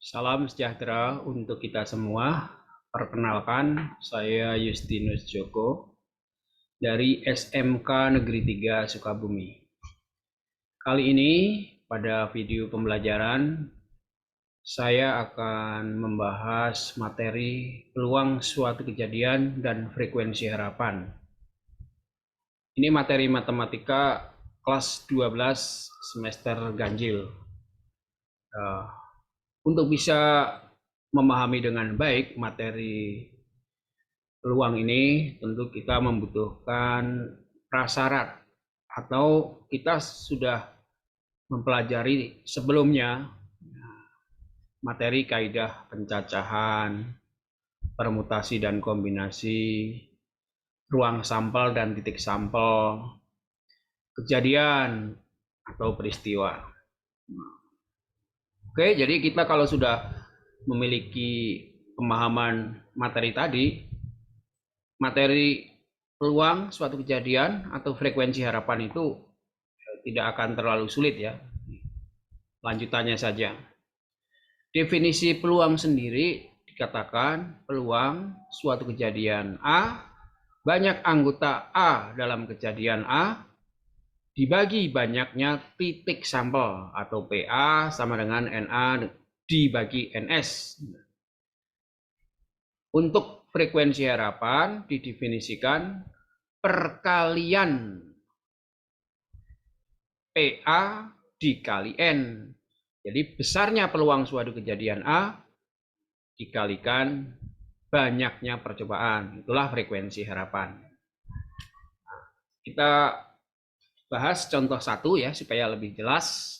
Salam sejahtera untuk kita semua. Perkenalkan, saya Justinus Joko dari SMK Negeri 3 Sukabumi. Kali ini pada video pembelajaran saya akan membahas materi peluang suatu kejadian dan frekuensi harapan. Ini materi matematika kelas 12 semester ganjil. Untuk bisa memahami dengan baik materi peluang ini, tentu kita membutuhkan prasyarat atau kita sudah mempelajari sebelumnya materi kaidah pencacahan, permutasi dan kombinasi, ruang sampel dan titik sampel, kejadian atau peristiwa. Oke, jadi kita kalau sudah memiliki pemahaman materi tadi, materi peluang suatu kejadian atau frekuensi harapan itu tidak akan terlalu sulit ya. Lanjutannya saja. Definisi peluang sendiri dikatakan peluang suatu kejadian A, banyak anggota A dalam kejadian A dibagi banyaknya titik sampel atau PA sama dengan NA dibagi NS. Untuk frekuensi harapan didefinisikan perkalian PA dikali N. Jadi besarnya peluang suatu kejadian A dikalikan banyaknya percobaan. Itulah frekuensi harapan. Kita bahas contoh satu ya supaya lebih jelas.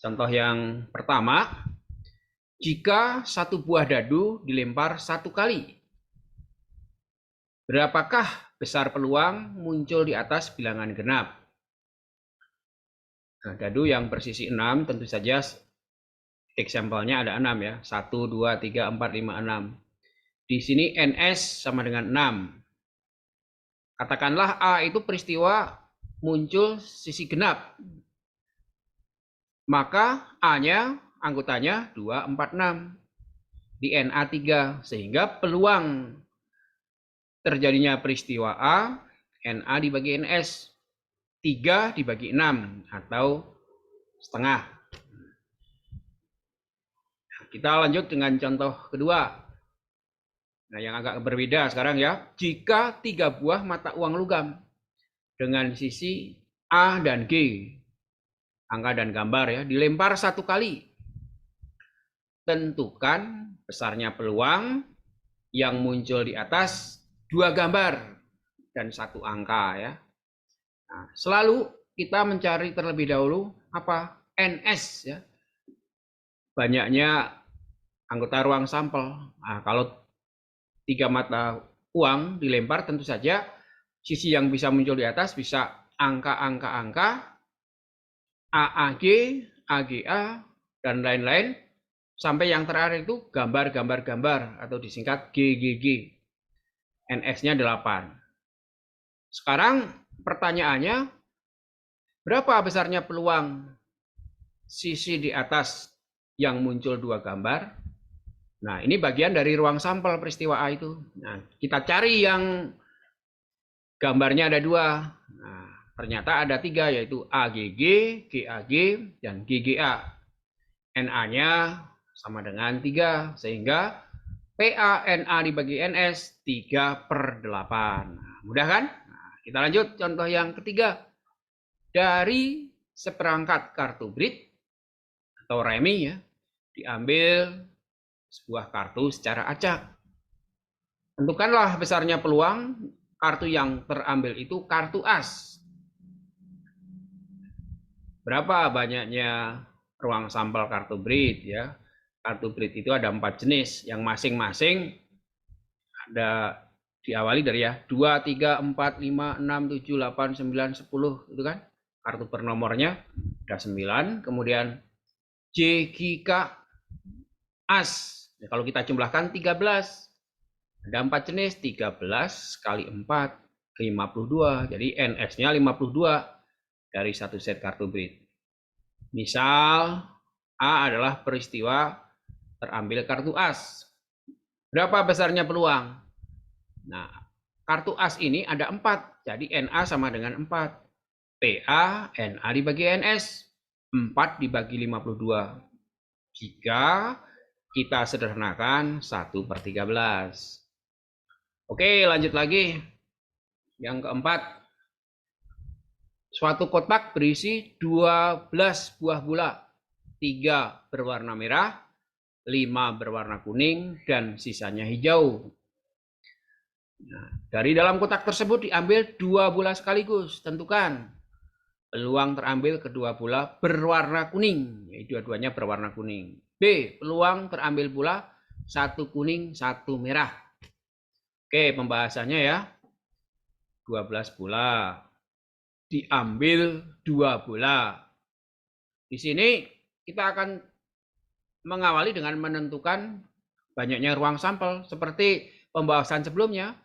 Contoh yang pertama, jika satu buah dadu dilempar satu kali, berapakah besar peluang muncul di atas bilangan genap? Nah, dadu yang bersisi 6 tentu saja titik sampelnya ada 6 ya. 1, 2, 3, 4, 5, 6. Di sini NS sama dengan 6. Katakanlah A itu peristiwa muncul sisi genap. Maka A-nya, anggotanya 2, 4, 6. Di NA 3. Sehingga peluang terjadinya peristiwa A, NA dibagi NS. 3 dibagi 6 atau setengah. Kita lanjut dengan contoh kedua. Nah, yang agak berbeda sekarang ya. Jika 3 buah mata uang logam dengan sisi A dan G, angka dan gambar ya, dilempar satu kali. Tentukan besarnya peluang yang muncul di atas 2 gambar dan 1 angka ya. Nah, selalu kita mencari terlebih dahulu apa? NS ya. Banyaknya anggota ruang sampel. Nah, kalau 3 mata uang dilempar tentu saja sisi yang bisa muncul di atas bisa angka-angka AAG, AGA, dan lain-lain. Sampai yang terakhir itu gambar-gambar atau disingkat GGG. NS-nya 8. Sekarang pertanyaannya, berapa besarnya peluang sisi di atas yang muncul 2 gambar? Nah, ini bagian dari ruang sampel peristiwa A itu. Nah, kita cari yang gambarnya ada 2. Nah, ternyata ada 3, yaitu AGG, GAG, dan GGA. NA-nya sama dengan 3, sehingga PA-NA dibagi NS 3/8. Nah, mudah kan? Nah, kita lanjut contoh yang ketiga. Dari seperangkat kartu BRID atau remi ya, diambil sebuah kartu secara acak. Tentukanlah besarnya peluang kartu yang terambil itu kartu as. Berapa banyaknya ruang sampel kartu BRID ya? Kartu BRID itu ada 4 jenis, yang masing-masing ada diawali dari ya 2, 3, 4, 5, 6, 7, 8, 9, 10 itu kan. Kartu per nomornya ada 9, kemudian JGK as. Ya, kalau kita jumlahkan 13. Ada 4 jenis, 13 kali 4, 52. Jadi NS-nya 52 dari satu set kartu BRID. Misal A adalah peristiwa terambil kartu as. Berapa besarnya peluang? Nah, kartu as ini ada 4, jadi NA sama dengan 4. PA, NA dibagi NS, 4 dibagi 52. Jika kita sederhanakan 1/13. Oke, lanjut lagi. Yang keempat, suatu kotak berisi 12 buah bola. 3 berwarna merah, 5 berwarna kuning, dan sisanya hijau. Nah, dari dalam kotak tersebut diambil 2 bola sekaligus. Tentukan peluang terambil kedua bola berwarna kuning. Yaitu dua-duanya berwarna kuning. B. Peluang terambil bola 1 kuning, 1 merah. Oke, pembahasannya ya. 12 bola. Diambil 2 bola. Di sini kita akan mengawali dengan menentukan banyaknya ruang sampel. Seperti pembahasan sebelumnya,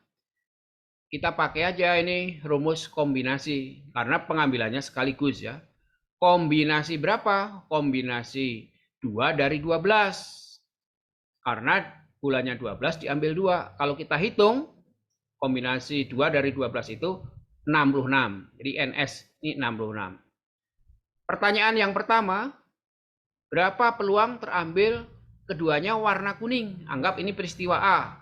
kita pakai aja ini rumus kombinasi. Karena pengambilannya sekaligus ya. Kombinasi berapa? Kombinasi 2 dari 12. Karena bolanya 12 diambil 2. Kalau kita hitung, kombinasi 2 dari 12 itu 66. Jadi NS ini 66. Pertanyaan yang pertama, berapa peluang terambil keduanya warna kuning? Anggap ini peristiwa A.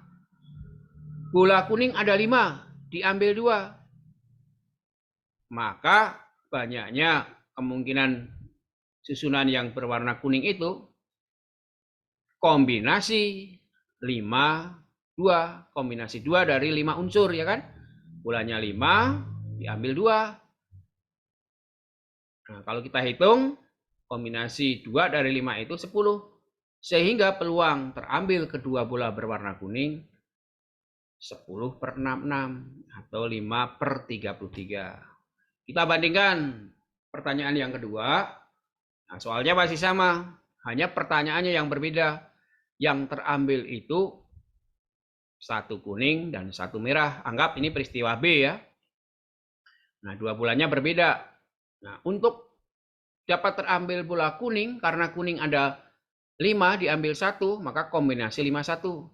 Bola kuning ada 5, diambil 2. Maka banyaknya kemungkinan susunan yang berwarna kuning itu kombinasi 5, 2. Kombinasi 2 dari 5 unsur ya kan? Bolanya 5, diambil 2. Nah, kalau kita hitung, kombinasi 2 dari 5 itu 10. Sehingga peluang terambil kedua bola berwarna kuning 10/66 atau 5/33. Kita bandingkan pertanyaan yang kedua. Nah, soalnya masih sama, hanya pertanyaannya yang berbeda. Yang terambil itu 1 kuning dan 1 merah. Anggap ini peristiwa B ya. Nah, 2 bolanya berbeda. Nah, untuk dapat terambil bola kuning, karena kuning ada 5 diambil 1, maka kombinasi 51.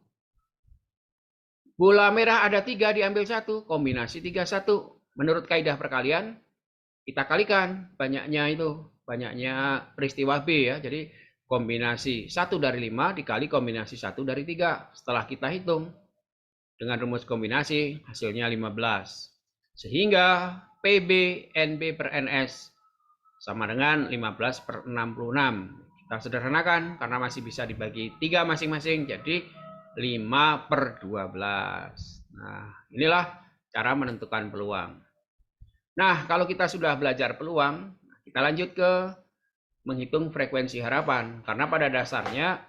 Bola merah ada 3 diambil 1, kombinasi 31. Menurut kaidah perkalian, kita kalikan banyaknya peristiwa B ya. Jadi kombinasi 1 dari 5 dikali kombinasi 1 dari 3. Setelah kita hitung dengan rumus kombinasi, hasilnya 15. Sehingga PB NB per NS sama dengan 15/66. Kita sederhanakan karena masih bisa dibagi 3 masing-masing, jadi 5/12. Nah, inilah cara menentukan peluang. Nah, kalau kita sudah belajar peluang, kita lanjut ke menghitung frekuensi harapan. Karena pada dasarnya,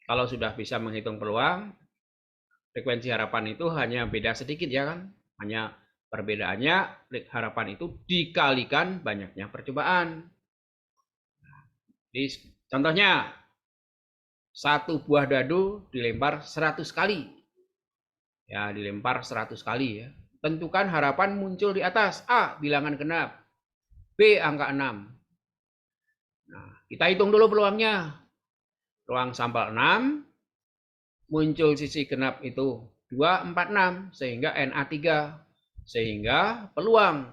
kalau sudah bisa menghitung peluang, frekuensi harapan itu hanya beda sedikit ya kan. Hanya perbedaannya, harapan itu dikalikan banyaknya percobaan. Jadi, contohnya, 1 buah dadu dilempar 100 kali. Ya, dilempar 100 kali ya. Tentukan harapan muncul di atas. A, bilangan genap. B, angka 6. Nah, kita hitung dulu peluangnya. Ruang sampel 6, muncul sisi genap itu 2, 4, 6, sehingga NA 3. Sehingga peluang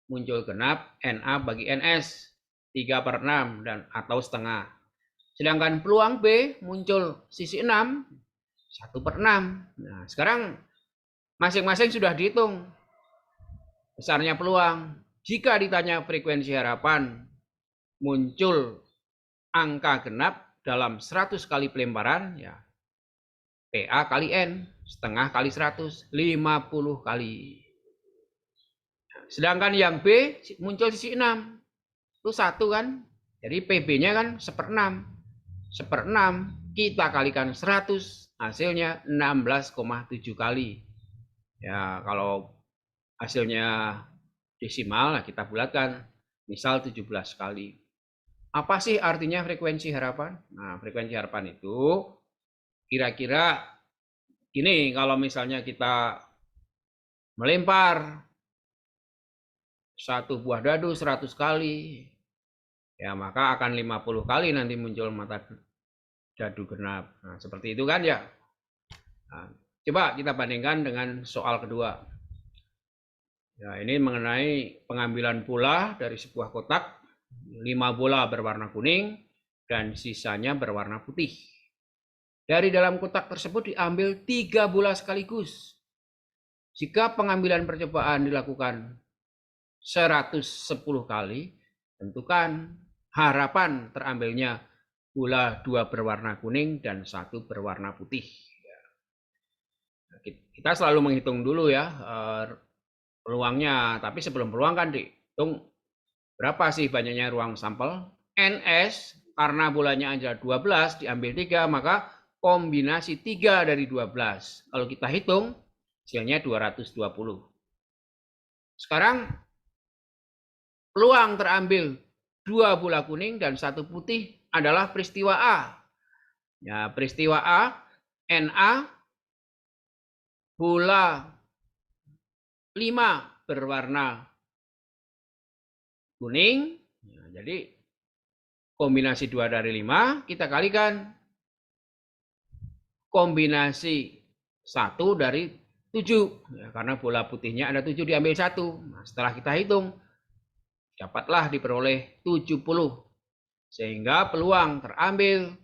muncul genap NA bagi NS 3/6 dan atau setengah. Sedangkan peluang B muncul sisi 6 1/6. Nah, sekarang masing-masing sudah dihitung besarnya peluang. Jika ditanya frekuensi harapan muncul angka genap dalam 100 kali pelemparan, ya PA kali N, setengah kali 100, 50 kali. Sedangkan yang B muncul sisi 6, itu 1 kan, jadi PB-nya kan 1/6. 1/6 kita kalikan 100, hasilnya 16,7 kali. Ya, kalau hasilnya desimal, nah kita bulatkan, misal 17 kali. Apa sih artinya frekuensi harapan? Nah, frekuensi harapan itu kira-kira gini, kalau misalnya kita melempar 1 buah dadu 100 kali, ya maka akan 50 kali nanti muncul mata dadu genap. Nah, seperti itu kan ya. Nah, coba kita bandingkan dengan soal kedua. Ya, ini mengenai pengambilan bola dari sebuah kotak, 5 bola berwarna kuning dan sisanya berwarna putih. Dari dalam kotak tersebut diambil 3 bola sekaligus. Jika pengambilan percobaan dilakukan 110 kali, tentukan harapan terambilnya bola 2 berwarna kuning dan 1 berwarna putih. Kita selalu menghitung dulu ya peluangnya, tapi sebelum peluang kan dihitung berapa sih banyaknya ruang sampel. NS karena bolanya aja 12 diambil 3, maka kombinasi 3 dari 12. Kalau kita hitung hasilnya 220. Sekarang peluang terambil 2 bola kuning dan 1 putih adalah peristiwa A. Ya, peristiwa A, NA bola 5 berwarna kuning. Nah, jadi kombinasi 2 dari 5 kita kalikan kombinasi 1 dari 7. Ya, karena bola putihnya ada 7 diambil 1. Nah, setelah kita hitung dapatlah diperoleh 70. Sehingga peluang terambil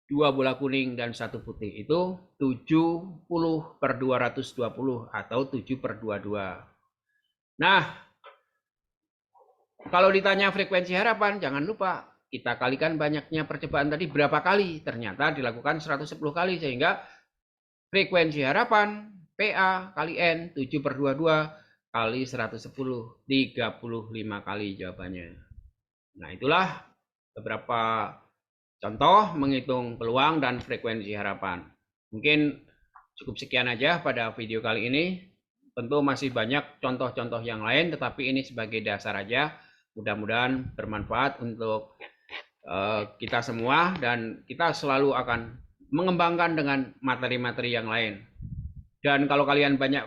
2 bola kuning dan 1 putih itu 70/220 atau 7/22. Nah, kalau ditanya frekuensi harapan, jangan lupa kita kalikan banyaknya percobaan tadi berapa kali. Ternyata dilakukan 110 kali, sehingga frekuensi harapan PA kali N 7/22 kali 110, 35 kali jawabannya. Nah, itulah beberapa contoh menghitung peluang dan frekuensi harapan. Mungkin cukup sekian aja pada video kali ini. Tentu masih banyak contoh-contoh yang lain, tetapi ini sebagai dasar aja. Mudah-mudahan bermanfaat untuk kita semua, dan kita selalu akan mengembangkan dengan materi-materi yang lain. Dan kalau kalian banyak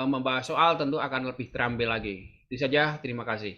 membahas soal, tentu akan lebih terambil lagi. Itu saja, terima kasih.